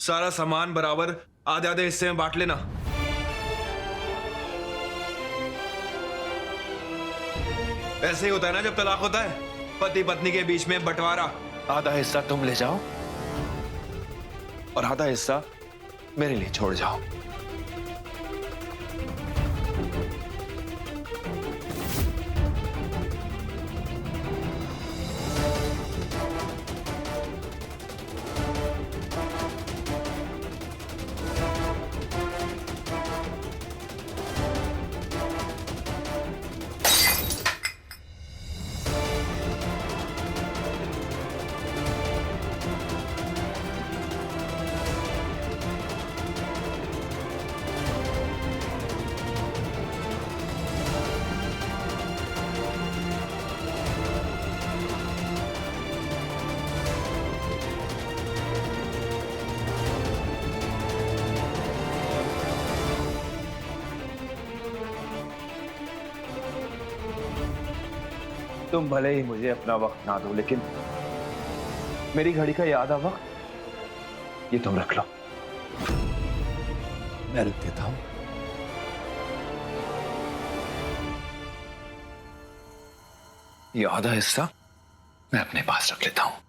सारा सामान बराबर आधे आधे हिस्से में बांट लेना। ऐसे ही होता है ना जब तलाक होता है, पति पत्नी के बीच में बंटवारा। आधा हिस्सा तुम ले जाओ और आधा हिस्सा मेरे लिए छोड़ जाओ। तुम भले ही मुझे अपना वक्त ना दो, लेकिन मेरी घड़ी का ये आधा वक्त ये तुम रख लो। मैं रख देता हूं। ये आधा हिस्सा मैं अपने पास रख लेता हूं।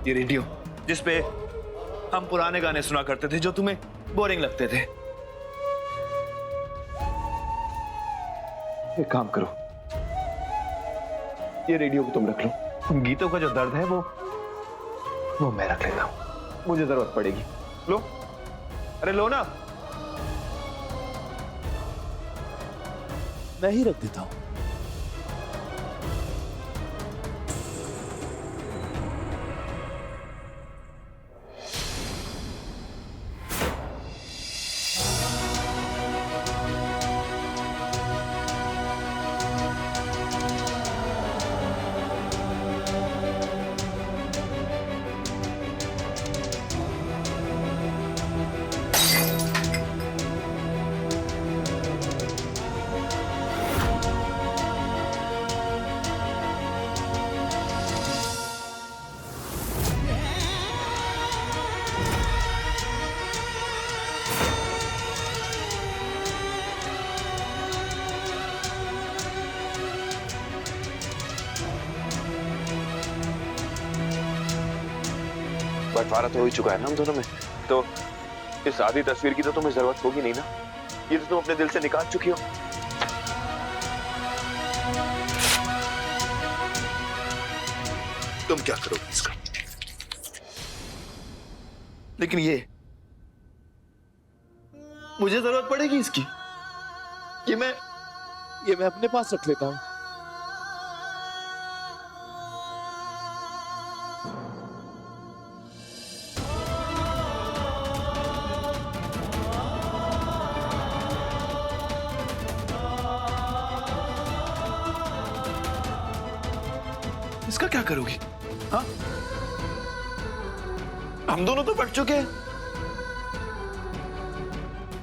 ये रेडियो जिसपे हम पुराने गाने सुना करते थे जो तुम्हें बोरिंग लगते थे, एक काम करो, ये रेडियो को तुम रख लो। गीतों का जो दर्द है वो मैं रख लेता हूं, मुझे जरूरत पड़ेगी। लो, अरे लो ना। मैं ही रख देता हूं। बंटवारा तो हो ही चुका है ना हम दोनों में, तो इस आधी तस्वीर की तो तुम्हें जरूरत होगी नहीं ना। ये तो तुम अपने दिल से निकाल चुकी हो। तुम क्या करोगे इसका? लेकिन ये मुझे जरूरत पड़ेगी इसकी। ये मैं अपने पास रख लेता हूं। इसका क्या करोगी? हाँ, हम दोनों तो बढ़ चुके हैं,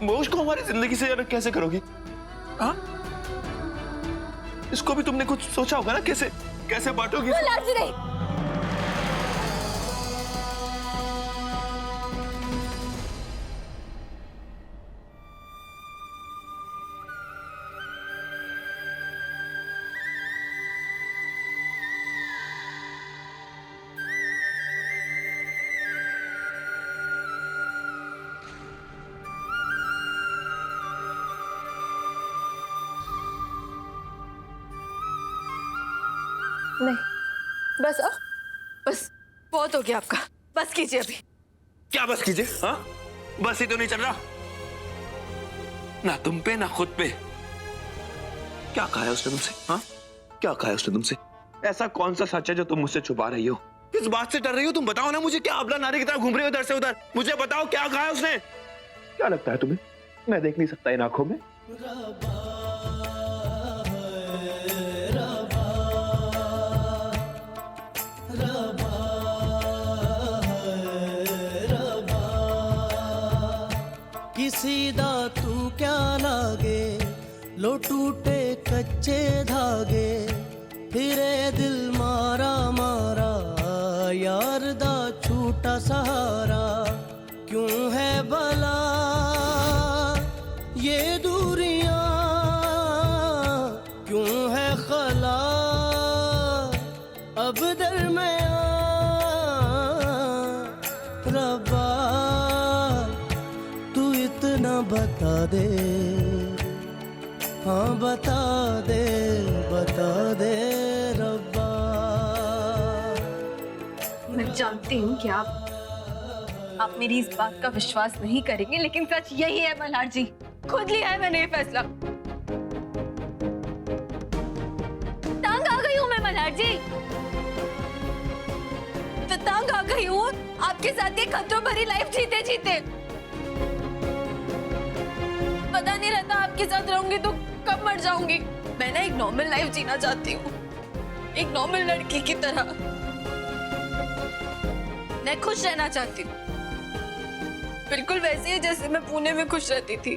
मोश को हमारी जिंदगी से अलग कैसे करोगी? हाँ, इसको भी तुमने कुछ सोचा होगा ना, कैसे कैसे बांटोगी? नहीं, बस बस बहुत हो गया आपका, बस कीजिए अभी। क्या बस कीजिए? हाँ, बस ही तो नहीं चल रहा ना तुम पे ना खुद पे। क्या कहा है उसने तुमसे? हाँ, क्या कहा है उसने तुमसे? ऐसा कौन सा सच है जो तुम मुझसे छुपा रही हो? किस बात से डर रही हो तुम? बताओ ना मुझे। क्या अबला नारी की तरह घूम रही हो इधर से उधर? मुझे बताओ क्या कहा है उसने? क्या लगता है तुम्हें मैं देख नहीं सकता इन आंखों में? सीधा तू क्या लागे, लो टूटे कच्चे धागे, फिरे दिल मारा मारा, यार दा छूटा सहारा, क्यों है भला ये दूरियां, क्यों है खला अब दरमियां, रब्बा तू इतना बता दे, हाँ बता दे रब्बा। मैं जानती हूँ कि आप मेरी इस बात का विश्वास नहीं करेंगे, लेकिन सच यही है मल्हार जी, खुद लिया है मैंने ये फैसला। तंग आ गई हूँ मैं मल्हार जी, तो तंग आ गई हूँ आपके साथ ये खतरों भरी लाइफ जीते जीते। पता नहीं रहता आपके साथ रहूंगी तो कब मर जाऊंगी। मैं ना एक नॉर्मल लाइफ जीना चाहती हूँ, एक नॉर्मल लड़की की तरह। मैं खुश रहना चाहती हूँ, बिल्कुल वैसे ही जैसे मैं पुणे में खुश रहती थी।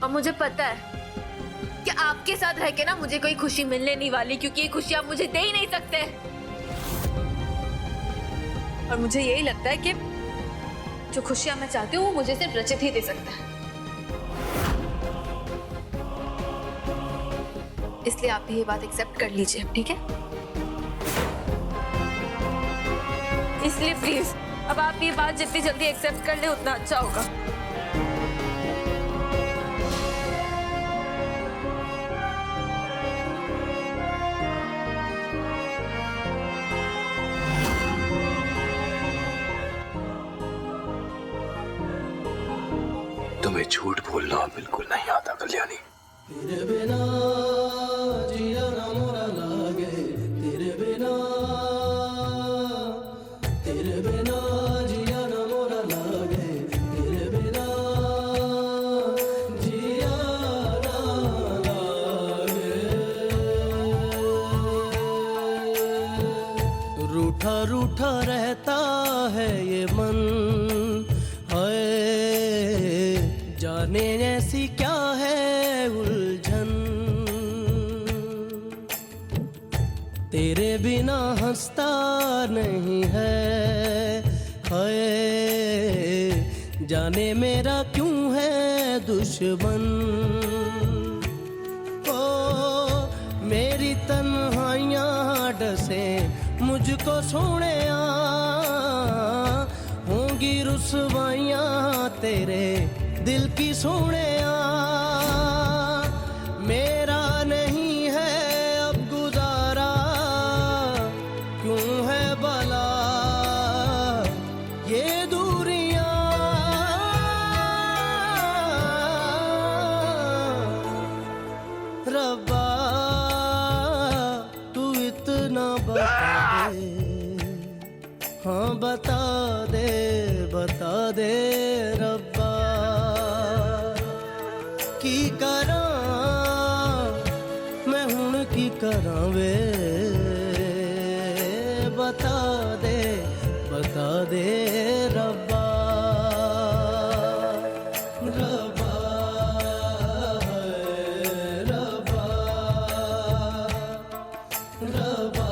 और मुझे पता है कि आपके साथ रह के ना मुझे कोई खुशी मिलने नहीं वाली, क्योंकि ये खुशी आप मुझे दे ही नहीं सकते। और मुझे यही लगता है कि जो खुशियां मैं चाहती हूँ वो मुझे सिर्फ रचित ही दे सकता है। इसलिए आप भी ये बात एक्सेप्ट कर लीजिए, ठीक है? इसलिए प्लीज अब आप ये बात जितनी जल्दी एक्सेप्ट कर ले उतना अच्छा होगा। तुम्हें झूठ बोलना बिल्कुल नहीं आता कल्याणी। तेरे बिना जिया ना मोरा लागे, तेरे बिना जिया ना मोरा लागे, तेरे बिना जिया ना लागे। रूठा रूठा रहता है ये मन, हाय जाने ऐसी क्या है उलझन, तेरे बिना हंसता नहीं है, हाय जाने मेरा क्यों है दुश्मन। ओ मेरी तन्हाइयाँ डसे मुझको सोहणिया, होंगी रुसवाइयाँ तेरे दिल की सोहणिया, मेरा नहीं है अब गुजारा, क्यों है भला ये दूरियां, रब्बा तू इतना बता दे, हाँ बता दे रब्बा। की करा मैं हुण की करा वे, बता दे रब्बा, रब्बा रब्बा रब्बा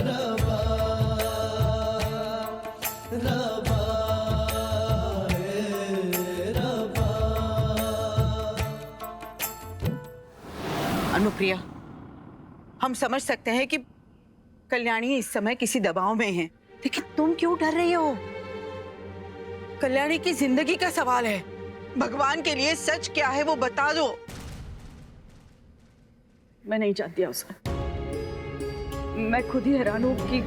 रब्बा रब्बा। अनुप्रिया, हम समझ सकते हैं कि कल्याणी इस समय किसी दबाव में है, लेकिन तुम क्यों डर रही हो? कल्याणी की जिंदगी का सवाल है। भगवान के लिए सच क्या है वो बता दो। मैं नहीं चाहती उसे। मैं खुद ही हैरान हूँ कि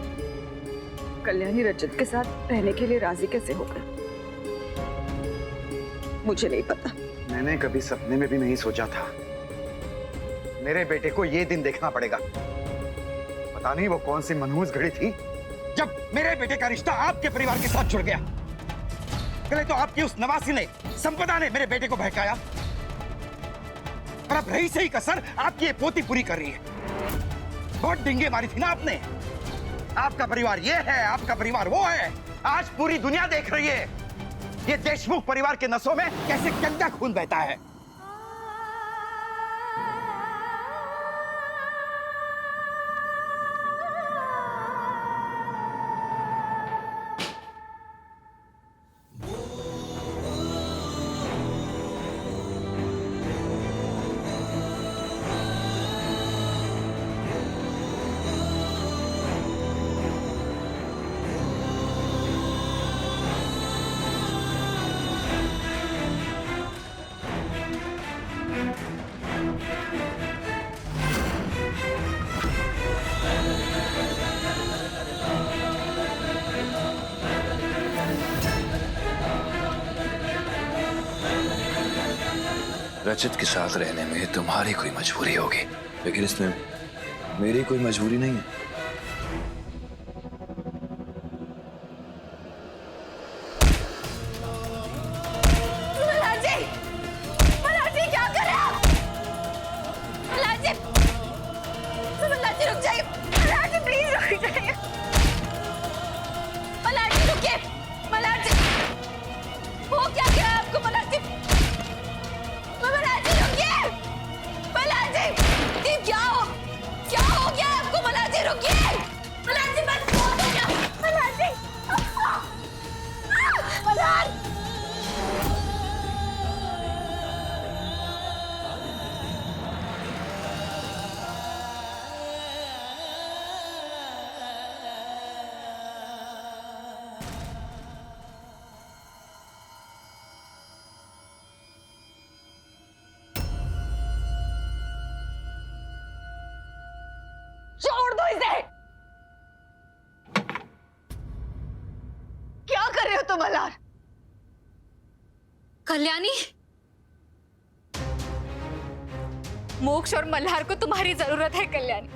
कल्याणी रजत के साथ रहने के लिए राजी कैसे हो गए। मुझे नहीं पता। मैंने कभी सपने में भी नहीं सोचा था मेरे बेटे को ये दिन देखना पड़ेगा। पता नहीं वो कौन सी मनहूस घड़ी थी जब मेरे बेटे का रिश्ता आपके परिवार के साथ जुड़ गया। पहले तो आपकी उस नवासी ने, संपदा ने मेरे बेटे को बहकाया, और अब रही सही कसर आपकी ये पोती पूरी कर रही है। बहुत डिंगे मारी थी ना आपने। आपका परिवार ये है, आपका परिवार वो है। आज पूरी दुनिया देख रही है ये देशमुख परिवार के नसों में कैसे गंदा खून बहता है। रचित के साथ रहने में तुम्हारी कोई मजबूरी होगी, लेकिन इसमें मेरी कोई मजबूरी नहीं है। मल्हार जी! मल्हार जी, क्या कर रहे हैं आप? मल्हार जी! मल्हार जी, रुक जाइए। मल्हार जी, प्लीज रुक जाइए। मल्हार जी, रुकिए। मल्हार जी, वो क्या किया है आपको? मल्हार जी, मल्हार जी, रुकिए। मल्हार जी, क्या हो गया आपको? मल्हार जी, रुकिए। मल्हार जी, बस बहुत हो गया। मल्हार जी, मल्हार! छोड़ दो इसे। क्या कर रहे हो तुम मल्हार? कल्याणी, मोक्ष और मल्हार को तुम्हारी जरूरत है। कल्याणी,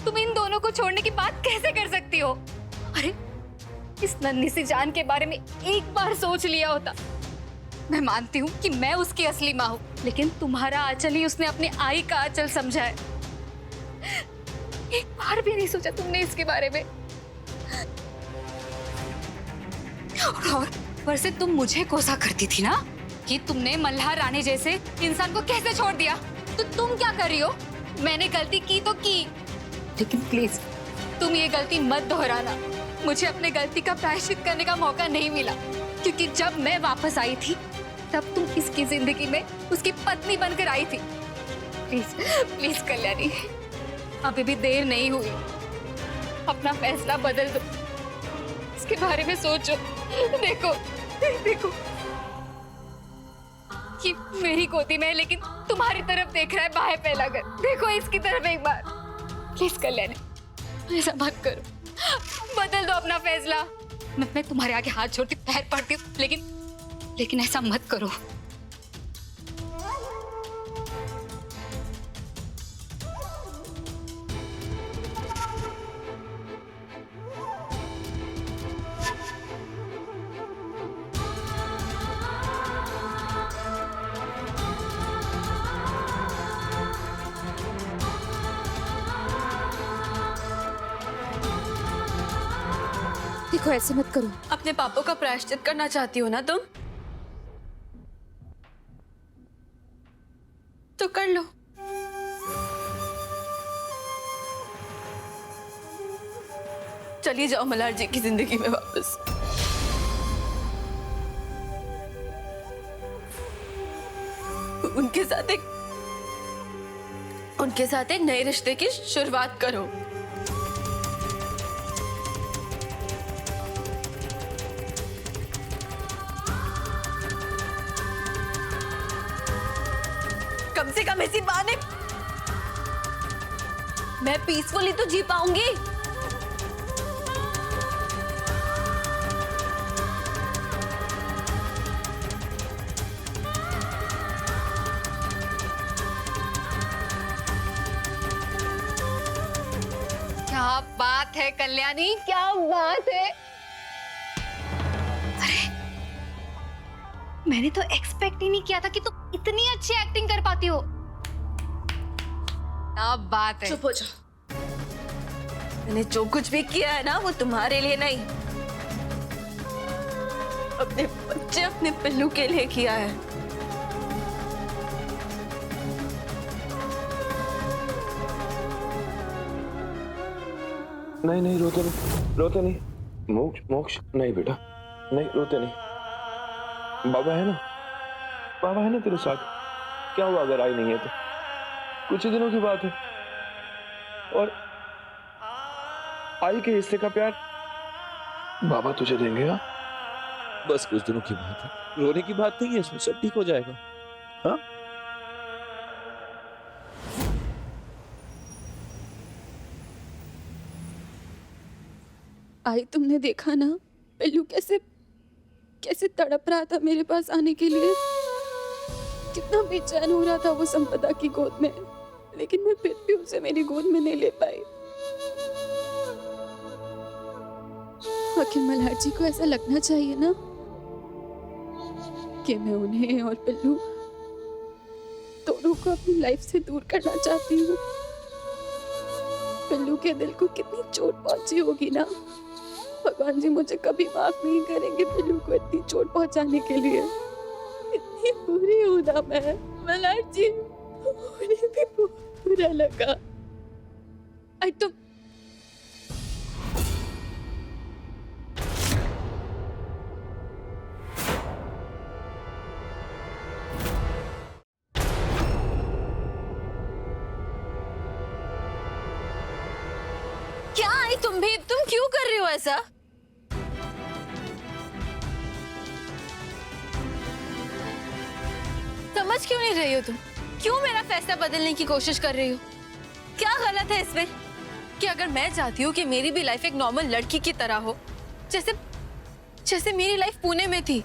तुम इन दोनों को छोड़ने की बात कैसे कर सकती हो? अरे, इस नन्ही सी जान के बारे में एक बार सोच लिया होता। मैं मानती हूँ कि मैं उसकी असली माँ हूँ, लेकिन तुम्हारा आंचल ही उसने अपने आई का आंचल समझा है। एक बार भी नहीं सोचा तुमने इसके बारे में। और वैसे तुम मुझे कोसा करती थी ना कि तुमने मल्हार रानी जैसे इंसान को कैसे छोड़ दिया। तो तुम क्या कर रही हो? मैंने गलती की तो की, लेकिन प्लीज तुम ये गलती मत दोहराना। मुझे अपने गलती का प्रायश्चित करने का मौका नहीं मिला, क्योंकि जब मैं वापस आई थी तब तुम इसकी जिंदगी में उसकी पत्नी बनकर आई थी। प्लीज प्लीज कल्याणी, अभी भी देर नहीं हुई। अपना फैसला बदल दो, इसके बारे में सोचो। देखो देखो, ये मेरी गोदी में है, लेकिन तुम्हारी तरफ देख रहा है बाहें फैलाकर। देखो इसकी तरफ एक बार। प्लीज कल्याणी, ऐसा मत करो, बदल दो अपना फैसला। मैं तुम्हारे आगे हाथ जोड़ती पैर पड़ती हूँ, लेकिन ऐसा मत करो। देखो ऐसे मत करो। अपने पापों का प्रायश्चित करना चाहती हो ना तुम, तो कर लो। चलिए जाओ मल्हार जी की जिंदगी में वापस। उनके साथ एक नए रिश्ते की शुरुआत करो। कम से कम इसी बहाने मैं पीसफुली तो जी पाऊंगी। क्या बात है कल्याणी, क्या बात है। अरे, मैंने तो एक्सपेक्ट ही नहीं किया था कि तुम इतनी अच्छी एक्टिंग कर पाती हो। क्या बात है। चुप हो जाओ। मैंने जो कुछ भी किया है ना वो तुम्हारे लिए नहीं, अपने बच्चे अपने पिल्लू के लिए किया है। नहीं नहीं, रोते नहीं। मोक्ष मोक्ष नहीं बेटा, नहीं रोते नहीं। बाबा है ना तेरे साथ। क्या हुआ अगर आई नहीं है तो? कुछ ही दिनों की बात है, और आई के हिस्से का प्यार बाबा तुझे देंगे। हाँ बस कुछ दिनों की बात है, रोने की बात नहीं है इसमें, सब ठीक हो जाएगा। हाँ आई, तुमने देखा ना पिल्लू कैसे कैसे तड़प रहा था मेरे पास आने के लिए, कितना बेचैन हो रहा था वो संपदा की गोद में, लेकिन मैं फिर भी उसे मेरी गोद में नहीं ले पाई। आखिर मल्हार जी को ऐसा लगना चाहिए ना कि मैं उन्हें और पिल्लू दोनों को अपनी लाइफ से दूर करना चाहती हूँ। पिल्लू के दिल को कितनी चोट पहुंची होगी ना, भगवान जी मुझे कभी माफ नहीं करेंगे पिल्लू को इतनी चोट पहुंचाने के लिए। इतनी बुरी हूं ना मैं मल्हार जी, उन्हें भी बहुत बुरा लगा। तुम क्या आई, तुम क्यों कर रही हो ऐसा? समझ क्यों नहीं रही हो तुम? क्यों मेरा फैसला बदलने की कोशिश कर रही हो? क्या गलत है इसमें कि अगर मैं चाहती हूँ कि मेरी भी लाइफ एक नॉर्मल लड़की की तरह हो, जैसे मेरी लाइफ पुणे में थी।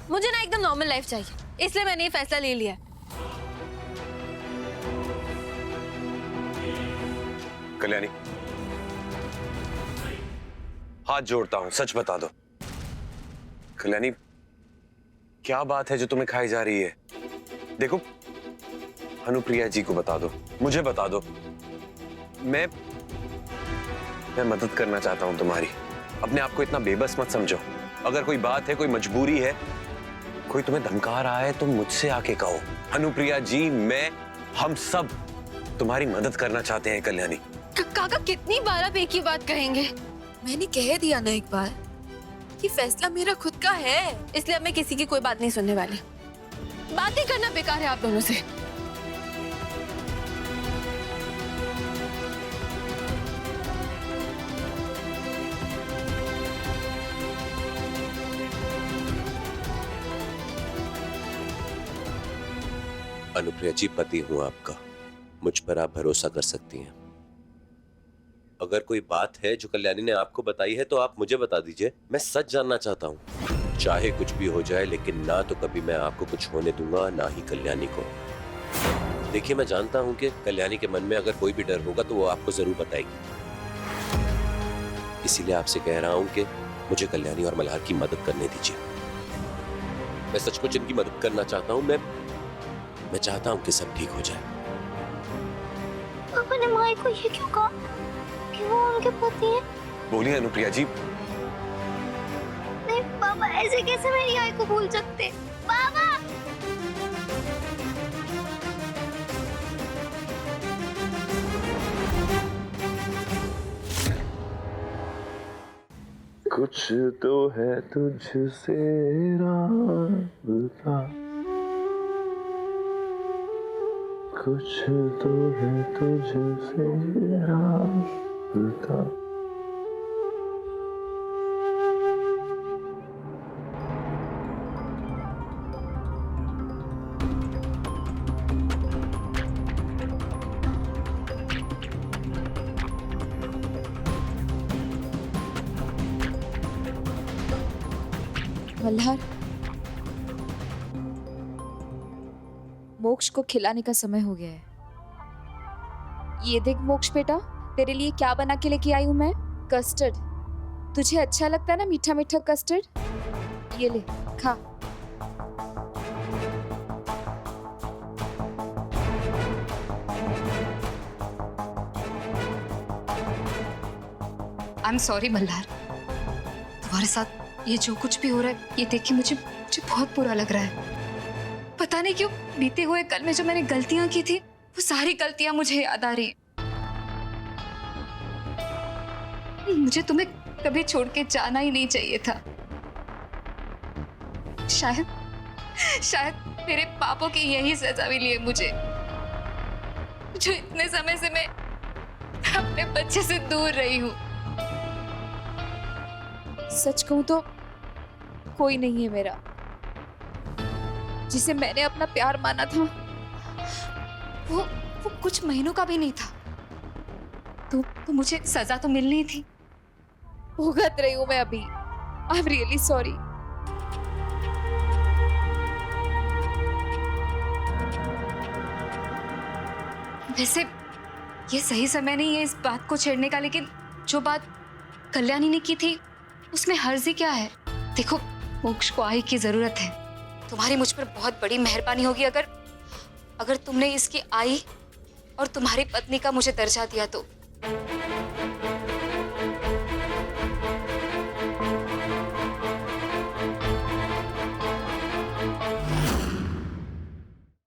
मुझे ना एकदम नॉर्मल लाइफ चाहिए, इसलिए मैंने ये फैसला ले लिया। कल्याणी, हाथ जोड़ता हूं, सच बता दो। कल्याणी, क्या बात है जो तुम्हें खाई जा रही है? देखो, अनुप्रिया जी को बता दो, मुझे बता दो। मैं मदद करना चाहता हूं तुम्हारी। अपने आप को इतना बेबस मत समझो। अगर कोई बात है, कोई मजबूरी है, कोई तुम्हें धमका रहा है तो मुझसे आके कहो। अनुप्रिया जी, हम सब तुम्हारी मदद करना चाहते हैं। कल्याणी, काका कितनी बार आप एक ही बात कहेंगे? मैंने कह दिया ना एक बार कि फैसला मेरा खुद का है, इसलिए अब मैं किसी की कोई बात नहीं सुनने वाली। बातें करना बेकार है आप दोनों से। अनुप्रिया जी, पति हूं आपका, मुझ पर आप भरोसा कर सकती हैं। अगर कोई बात है जो कल्याणी ने आपको बताई है तो आप मुझे बता दीजिए, मैं सच जानना चाहता हूं। चाहे कुछ भी हो जाए, लेकिन ना तो कभी मैं आपको कुछ होने दूंगा, ना ही कल्याणी को। देखिए, मैं जानता हूं कि कल्याणी के मन में अगर कोई भी डर होगा तो वो आपको जरूर बताएगी। इसीलिए आपसे कह रहा हूं कि मुझे कल्याणी और मल्हार की मदद करने दीजिए। मैं सचमुच इनकी मदद करना चाहता हूं। मैं चाहता हूं कि सब ठीक हो जाए। पापा ने माई को ये क्यों कहा कि वो उनके पति हैं? बोलिए अनुप्रिया जी। नहीं पापा, ऐसे कैसे मेरी आई को भूल सकते? पापा! कुछ तो है तुझसे राबता, कुछ तो है तुझसे राबता। मल्हार, मोक्ष को खिलाने का समय हो गया है। ये देख मोक्ष बेटा, तेरे लिए क्या बना के लेके आई हूं मैं। कस्टर्ड। तुझे अच्छा लगता है ना मीठा मीठा कस्टर्ड? ये ले, खा। I am sorry Malhar. तुम्हारे साथ ये जो कुछ भी हो रहा है ये देख के मुझे बहुत बुरा लग रहा है। पता नहीं क्यों बीते हुए कल में जो मैंने गलतियां की थी वो सारी गलतियां मुझे याद आ रही है। मुझे तुम्हें कभी छोड़ के जाना ही नहीं चाहिए था। शायद मेरे पापों की यही सजा मिली है मुझे, जो इतने समय से मैं अपने बच्चे से दूर रही हूँ। सच कहूं तो कोई नहीं है मेरा जिसे मैंने अपना प्यार माना था। वो कुछ महीनों का भी नहीं था। तो मुझे सजा तो मिलनी ही थी। भुगत रही हूं मैं अभी। I am really sorry. वैसे ये सही समय नहीं है इस बात को छेड़ने का, लेकिन जो बात कल्याणी ने की थी उसमें हर्जी क्या है? देखो, मोक्ष को आई की जरूरत है। तुम्हारी मुझ पर बहुत बड़ी मेहरबानी होगी अगर तुमने इसकी आई और तुम्हारी पत्नी का मुझे दर्जा दिया तो।